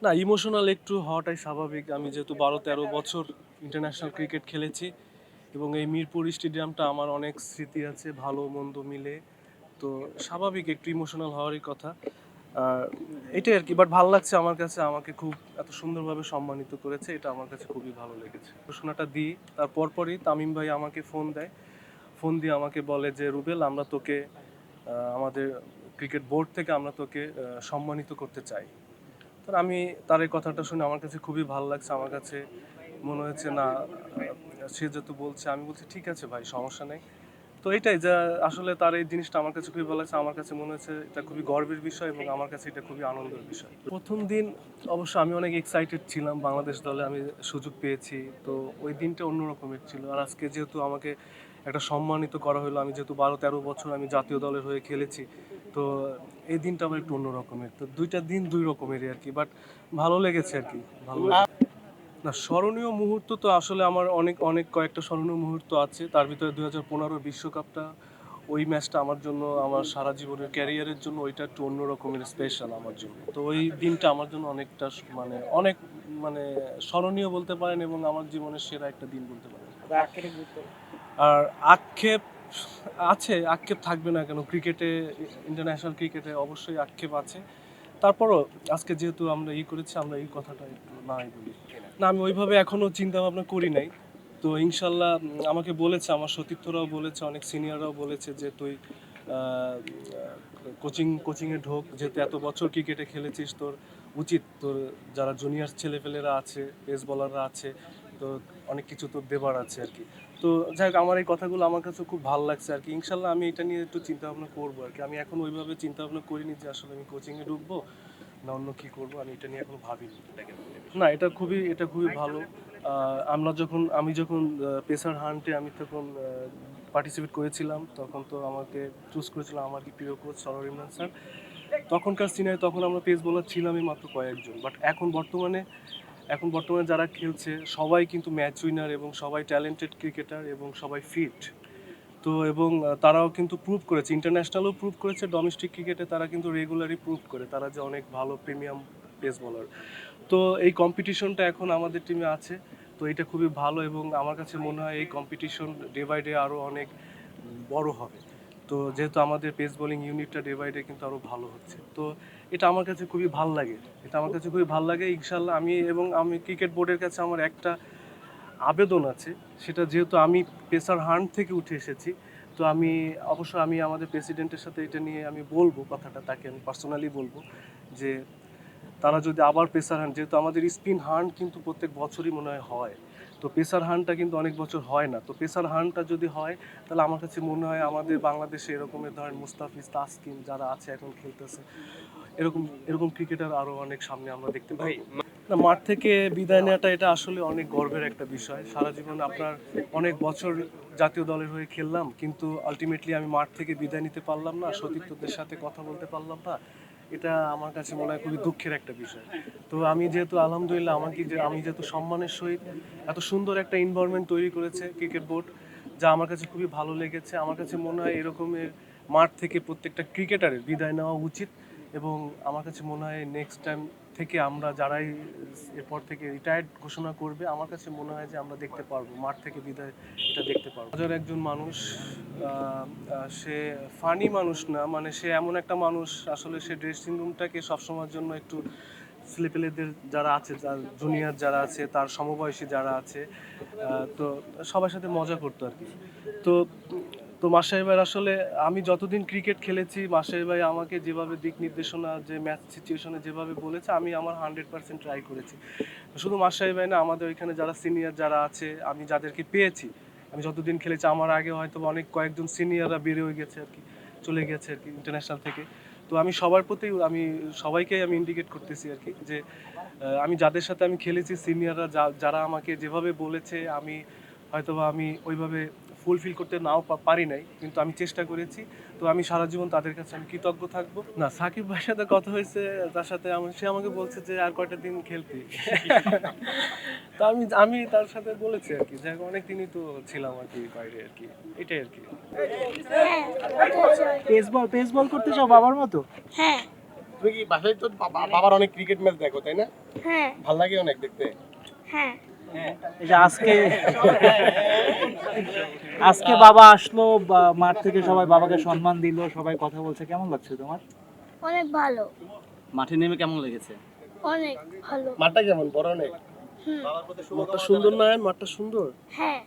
না, ইমোশনাল একটু হওয়াটাই স্বাভাবিক। আমি যেহেতু ১২-১৩ বছর ইন্টারন্যাশনাল ক্রিকেট খেলেছি এবং এই মিরপুর স্টেডিয়ামটা আমার অনেক স্মৃতি আছে ভালো মন্দ মিলে। তো স্বাভাবিক একটু ইমোশনাল হওয়ারই কথা। আর এটাই আর কি, বাট ভালো লাগছে আমার কাছে, আমাকে খুব এত সুন্দরভাবে সম্মানিত করেছে, এটা আমার কাছে খুবই ভালো লেগেছে। ঘোষণাটা দিই তার পরপরই তামিম ভাই আমাকে ফোন দেয়। ফোন দিয়ে আমাকে বলে যে রুবেল, আমরা তোকে আমাদের ক্রিকেট বোর্ড থেকে আমরা তোকে সম্মানিত করতে চাই। তো আমি তার এই কথাটা শুনে আমার কাছে খুবই ভালো লাগছে। আমার কাছে মনে হয়েছে না, সে যেহেতু বলছে, আমি বলছি ঠিক আছে ভাই, সমস্যা নেই। তো এটাই যে আসলে তার এই জিনিসটা আমার কাছে খুবই ভালো লাগছে। আমার কাছে মনে হচ্ছে এটা খুবই গর্বের বিষয় এবং আমার কাছে এটা খুবই আনন্দের বিষয়। প্রথম দিন অবশ্য আমি অনেক এক্সাইটেড ছিলাম, বাংলাদেশ দলে আমি সুযোগ পেয়েছি। তো ওই দিনটা অন্য রকমের ছিল। আর আজকে যেহেতু আমাকে একটা সম্মানিত করা হলো, আমি যেহেতু ১২-১৩ বছর আমি জাতীয় দলের হয়ে খেলেছি, তো এই দিনটা আমার একটু অন্য রকমের। তো দুইটা দিন দুই রকমেরই আর কি, বাট ভালো লেগেছে আর কি, ভালো লেগেছে। না, স্মরণীয় মুহূর্ত তো আসলে আমার অনেক অনেক কয়েকটা স্মরণীয় মুহূর্ত আছে। তার ভিতরে ২০১৫ বিশ্বকাপটা, ওই ম্যাচটা আমার জন্য, আমার সারা জীবনের ক্যারিয়ারের জন্য ওইটা একটু অন্য রকমের স্পেশাল আমার জন্য। তো ওই দিনটা আমার জন্য অনেকটা মানে অনেক মানে স্মরণীয় বলতে পারেন এবং আমার জীবনের সেরা একটা দিন বলতে পারেন। আর আক্ষেপ আছে, আক্ষেপ থাকবে না কেন? ক্রিকেটে, ইন্টারন্যাশনাল ক্রিকেটে অবশ্যই আক্ষেপ আছে। তারপরও আজকে যেহেতু আমরা করেছি, আমরা এই কথাটা একটু নাই বলি। না, আমি ওইভাবে এখনো চিন্তা ভাবনা করি নাই। তো ইনশাল্লাহ আমাকে বলেছে, আমার সতীর্থরাও বলেছে, অনেক সিনিয়ররাও বলেছে যে তুই কোচিংয়ে ঢোক, যেহেতু এত বছর ক্রিকেটে খেলেছিস, তোর উচিত, তোর যারা জুনিয়র ছেলেপেলেরা আছে, পেস বলাররা আছে, তো অনেক কিছু তোর দেবার আছে আর কি। তো যাই হোক, আমার এই কথাগুলো আমার কাছে খুব ভালো লাগছে আর কি। ইনশাল্লাহ আমি এটা নিয়ে একটু চিন্তা ভাবনা করবো আর কি। আমি এখন ওইভাবে চিন্তা ভাবনা করিনি যে আসলে আমি কোচিংয়ে ঢুকবো না অন্য কি করবো, আমি এটা নিয়ে এখনো ভাবিনি। না, এটা খুবই ভালো। আমি যখন পেসার হান্টে আমি তখন পার্টিসিপেট করেছিলাম, তখন তো আমাকে চুজ করেছিল আমার কি প্রিয় কোচ সরোয়ার ইমরান স্যার। তখনকার সিনিয়র, তখন আমরা পেস বোলার ছিলামই মাত্র কয়েকজন, বাট এখন বর্তমানে যারা খেলছে সবাই কিন্তু ম্যাচ উইনার এবং সবাই ট্যালেন্টেড ক্রিকেটার এবং সবাই ফিট। তো এবং তারাও কিন্তু প্রুভ করেছে, ইন্টারন্যাশনালও প্রুভ করেছে, ডোমেস্টিক ক্রিকেটে তারা কিন্তু রেগুলারই প্রুভ করে তারা যে অনেক ভালো প্রিমিয়াম পেস বোলার। তো এই কম্পিটিশনটা এখন আমাদের টিমে আছে। তো এটা খুবই ভালো এবং আমার কাছে মনে হয় এই কম্পিটিশন ডে বাই ডে আরও অনেক বড় হবে। তো যেহেতু আমাদের পেস বোলিং ইউনিটটা ডে বাই ডে কিন্তু আরও ভালো হচ্ছে, তো এটা আমার কাছে খুবই ভাল লাগে। ইনশাল্লাহ আমি ক্রিকেট বোর্ডের কাছে আমার একটা আবেদন আছে। সেটা যেহেতু আমি পেসার হান্ট থেকে উঠে এসেছি, তো আমি আমাদের প্রেসিডেন্টের সাথে এটা নিয়ে আমি বলবো কথাটা, তাকে আমি পার্সোনালি বলবো যে তারা যদি আবার পেসার হান্ট, যেহেতু আমাদের স্পিন হান্ট কিন্তু প্রত্যেক বছরই মনে হয়, তো পেসার হান্টটা কিন্তু অনেক বছর হয় না। তো পেসার হান্টটা যদি হয়, তাহলে আমার কাছে মনে হয় আমাদের বাংলাদেশে এরকমের ধরেন মুস্তাফিজ, তাসকিন যারা আছে এখন খেলতেছে, এরকম এরকম ক্রিকেটার আরো অনেক সামনে আমরা দেখতে পাই। না, মাঠ থেকে বিদায় নেওয়াটা এটা আসলে অনেক গর্বের একটা বিষয়। সারা জীবন আপনার অনেক বছর জাতীয় দলের হয়ে খেললাম, কিন্তু আলটিমেটলি আমি মাঠ থেকে বিদায় নিতে পারলাম না, সতীর্থদের সাথে কথা বলতে পারলাম না। এটা আমার কাছে মনে হয় খুবই দুঃখের একটা বিষয়। তো আমি যেহেতু আলহামদুলিল্লাহ, আমি যেহেতু সম্মানের সহিত এত সুন্দর একটা এনভায়রনমেন্ট তৈরি করেছে ক্রিকেট বোর্ড, যা আমার কাছে খুবই ভালো লেগেছে। আমার কাছে মনে হয় এরকমের মাঠ থেকে প্রত্যেকটা ক্রিকেটারের বিদায় নেওয়া উচিত এবং আমার কাছে মনে হয় নেক্সট টাইম থেকে আমরা যারাই এরপর থেকে রিটায়ার্ড ঘোষণা করবে, আমার কাছে মনে হয় যে আমরা দেখতে পারবো মাঠ থেকে বিদায়, এটা দেখতে পারবো। হাজার একজন মানুষ, সে ফানি মানুষ না, মানে সে এমন একটা মানুষ, আসলে সে ড্রেসিং রুমটাকে সবসময়ের জন্য একটু ছেলেপেলেদের যারা আছে, যার জুনিয়র যারা আছে, তার সমবয়সী যারা আছে, তো সবার সাথে মজা করতো আর কি। তো তো মাসাই ভাই আসলে, আমি যতদিন ক্রিকেট খেলেছি, মাসাই ভাই আমাকে যেভাবে দিক নির্দেশনা, যে ম্যাচ সিচুয়েশনে যেভাবে বলেছে, আমি আমার 100% ট্রাই করেছি। শুধু মাসাই ভাই না, আমাদের ওইখানে যারা সিনিয়র যারা আছে, আমি যাদেরকে পেয়েছি, আমি যতদিন খেলেছি, আমার আগে হয়তো অনেক কয়েকজন সিনিয়ররা বেড়ে হয়ে গেছে আর কি, চলে গেছে আর কি ইন্টারন্যাশনাল থেকে। তো আমি সবার প্রতি, আমি সবাইকেই আমি ইন্ডিকেট করতেছি আর কি, যে আমি যাদের সাথে আমি খেলেছি, সিনিয়ররা যারা আমাকে যেভাবে বলেছে, আমি ওইভাবে ফুলফিল করতে নাও পারি নাই, কিন্তু আমি চেষ্টা করেছি। তো আমি সারা জীবন তাদের কাছে আমি কৃতজ্ঞ থাকবো। না, সাকিব ভাইয়ের সাথে কথা হয়েছে, তার সাথে সে আমাকে বলছে যে আর কয়টা দিন খেলতি। তো আমি তার সাথে বলেছি আর কি, যাই হোক অনেক দিনই তো ছিলাম আর কি বাইরে আর কি, এটাই আর কি। পেস বল করতে চাও বাবার মতো? হ্যাঁ। তুমি কি বাসায় তো বাবার অনেক ক্রিকেট ম্যাচ দেখো তাই না? হ্যাঁ ভালো লাগে অনেক দেখতে। হ্যাঁ এই যে আজকে বাবা আসলো মাঠ থেকে, সবাই বাবাকে সম্মান দিল, সবাই কথা বলছে, কেমন লাগছে তোমার? অনেক ভালো, মাঠে নেমে কেমন লেগেছে? অনেক ভালো। মাঠটা কেমন, বড় অনেক? হুম, মাঠটা সুন্দর না? মাঠটা সুন্দর। হ্যাঁ।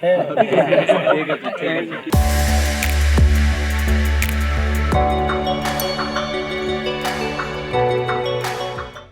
হ্যাঁ ঠিক আছে, ঠিক আছে।